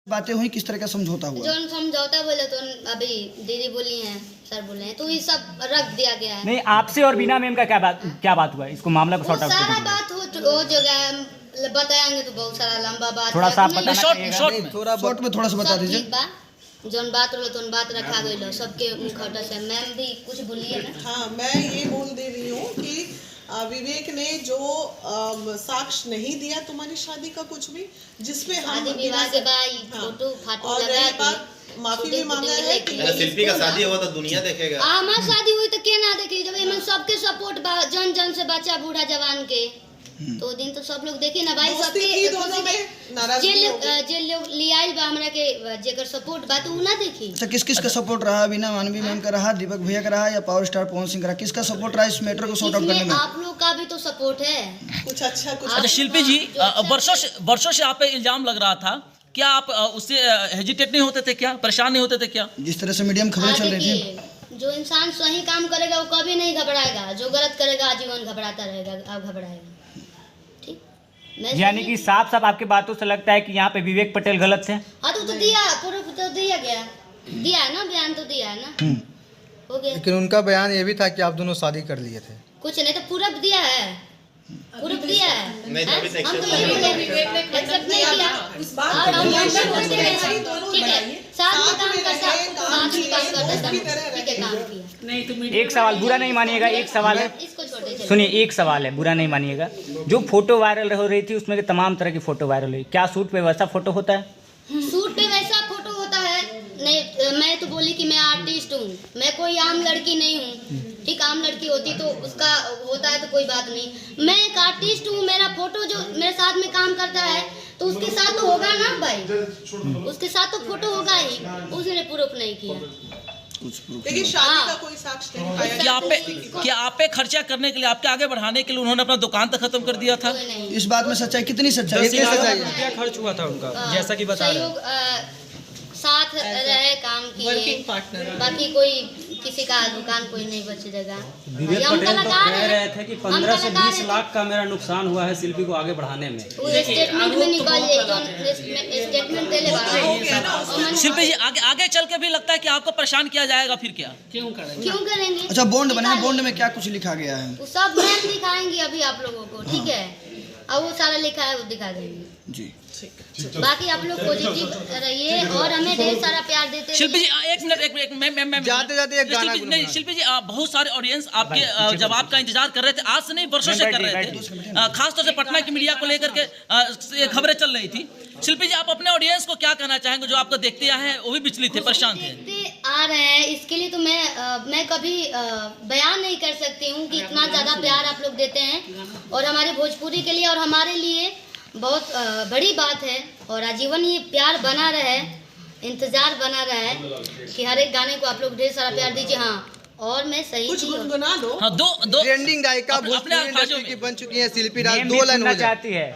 बातें हुई, किस तरह का समझौता हुआ? जो समझौता बोले तो अभी दीदी बोली हैं, सर बोले हैं, तो ये सब रख दिया गया है। नहीं, आपसे और बीना मैम का क्या बात हुआ? इसको मामला को सॉर्ट आउट सारा करने बात हो जो गया, बताएंगे तो बहुत सारा लंबा बात थोड़ा है। सा आप नहीं, बताना शॉर्ट में थोड़ा सा बता सब दीजिए। ठीक बा, जोन बात रहो तो बात रखा गई सबके मुखौटा से। मैम भी कुछ बोलिए ना। हाँ, मैं ये बोल दे रही हूँ कि विवेक ने जो साक्ष्य नहीं दिया तुम्हारी शादी का कुछ भी, जिसपे हम शादी विवाह के बाद फोटो फाटो और लगा रही बात, माफी भी मांगा है कि शिल्पी का शादी हुआ तो दुनिया देखेगा। हमार शादी हुई तो क्या ना देखे, जब एमन सबके सपोर्ट बा, जन जन से बच्चा बूढ़ा जवान के, तो दिन तो सब लोग देखे ना भाई, दोस्ती की दोनों में नाराजगी हो गई। जे लोग लियाइल बा हमरा के जेकर सपोर्ट बा तो उ ना देखी। अच्छा, किस किस का सपोर्ट रहा? बीना मानवी मैम का रहा, दीपक भैया का रहा, या पावर स्टार पवन सिंह का रहा? किसका सपोर्ट रहा इस मैटर को सॉर्ट आउट करने में? आप लोग का भी तो सपोर्ट है। कुछ अच्छा कुछ अच्छा शिल्पी जी, वर्षों से आप पे इल्जाम लग रहा था, क्या आप उससे हेजिटेट नहीं होते थे, क्या परेशान नहीं होते थे क्या? जिस तरह से मीडिया में खबरें चल रही थी। जो इंसान सही काम करेगा वो कभी नहीं घबराएगा, जो गलत करेगा आजीवन घबराता रहेगा, अब घबराएगा। ठीक, यानी कि साफ साफ आपकी बातों से लगता है कि यहाँ पे विवेक पटेल गलत थे। हाँ तो दिया, प्रूफ तो दिया गया, दिया है ना, बयान तो दिया है ना, हो गया। लेकिन उनका बयान ये भी था कि आप दोनों शादी कर लिए थे। कुछ नहीं तो प्रूफ दिया है, प्रूफ दिया है। नहीं, अभी तक हम तो ये बोले एक्सेप्ट नहीं किया और हम ठीक है, साथ में काम करता, साथ में काम करता, ठीक है, काम किया। एक सवाल, बुरा नहीं मानिएगा, एक सवाल है, इसको छोड़ दे, सुनिए, एक सवाल है, बुरा नहीं मानिएगा। जो फोटो वायरल हो रही थी उसमें के तमाम तरह की फोटो वायरल हुई, क्या सूट पे वैसा फोटो होता है? सूट पे वैसा फोटो होता है नहीं। मैं तो बोली कि मैं आर्टिस्ट हूँ, मैं कोई आम लड़की नहीं हूँ। ठीक, आम लड़की होती तो उसका होता है तो कोई बात नहीं। मैं एक आर्टिस्ट हूँ, मेरा फोटो जो मेरे साथ में काम करता है तो उसके साथ तो होगा ना भाई, उसके साथ तो फोटो होगा ही। उसने प्रूफ नहीं किया, लेकिन शादी का कोई साक्ष्य नहीं पाया। क्या आप पे खर्चा करने के लिए, आपके आगे बढ़ाने के लिए उन्होंने अपना दुकान तक खत्म कर दिया था? कोई नहीं। इस बात में सच्चाई कितनी सच्चाई है? क्या खर्च हुआ था उनका, जैसा कि बता रहे हैं? साथ रहे, काम किए, वर्किंग पार्टनर। बाकी कोई किसी का दुकान कोई नहीं बचेगा। विवेक पटेल तो कह रहे थे कि 15 से 20 लाख का मेरा नुकसान हुआ है शिल्पी को आगे बढ़ाने में। स्टेटमेंट में निकाल स्टेटमेंट दे ले। शिल्पी जी, आगे चल के भी लगता है कि आपको परेशान किया जाएगा, फिर क्या? क्यों करेंगे? अच्छा, बॉन्ड बना है, बॉन्ड में क्या कुछ लिखा गया है? वो सब मैम दिखाएंगे अभी आप लोगों को, ठीक है? अब वो सारा लिखा है वो दिखा देंगे जी। बाकी आप लोग पॉजिटिव रहिए और हमें ढेर सारा प्यार देते शिल्पी जी, एक मिनट, मैं जाते जाते एक गाना नहीं शिल्पी जी, बहुत सारे ऑडियंस आपके जवाब का इंतजार कर रहे थे, आज से नहीं वर्षों से कर रहे थे। खास तौर से पटना की मीडिया को लेकर के खबरें चल रही थी। शिल्पी जी, आप अपने ऑडियंस को क्या कहना चाहेंगे जो आपको देखते आए हैं, वो भी विचलित थे, परेशान थे? देखते आ रहे हैं, इसके लिए तो मैं कभी बयान नहीं कर सकती हूँ कि इतना ज़्यादा प्यार आप लोग देते हैं और हमारे भोजपुरी के लिए और हमारे लिए बहुत बड़ी बात है। और आजीवन ये प्यार बना रहे, इंतजार बना रहे कि हर एक गाने को आप लोग ढेर सारा प्यार दीजिए। हाँ, और मैं सही कुछ थी और गुनगुना दो। हाँ, दो ट्रेंडिंग गायिका अपने भोजपुरी अल्फाजों इंडस्ट्री की में बन चुकी है शिल्पी राज। मैम 2 भी लाइन सुनना हो जाए। चाहती है,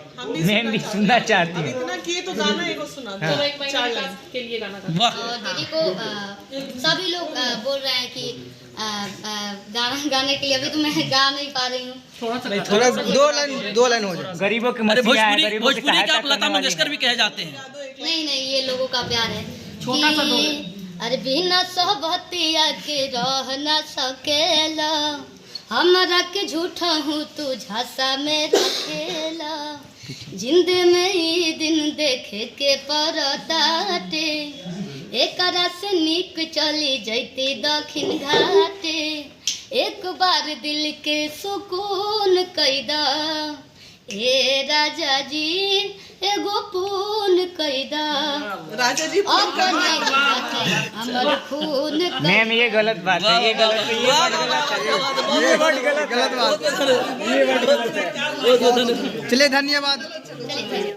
मैम भी सुनना चाहती है। इतना किए तो गाना एगो सुना दो, 4 लाइन के लिए गाना गा। वाह, और दीदी को सभी लोग बोल रहे हैं कि गाना गाने के लिए। अभी तो मैं गा नहीं पा रही हूँ। थोड़ा 2 लाइन हो जाए। गरीबों के अरे मसीहा है, गरीबों की भोजपुरी के सहायता आप लता करने वाले मंगेशकर हैं। भी कहे जाते हैं। नहीं, ये लोगों का प्यार है कि अरे बिना सोहबतिया के रह न सकेला, हमरा के झूठा हूँ तू झांसा में रखेला, जिंद में ही दिन देखे के परताटे, एकरा से निक चली जैती दक्षिण घाटे, एक बार दिल के सुकून कैदा, ए राजा जी एगो पून कैदा, राजा जी हमर खून मैम ये गलत बात है, ये गलत है, ये वर्ड गलत है, गलत बात। ये वर्ड गलत है। चलिए, धन्यवाद। चलिए।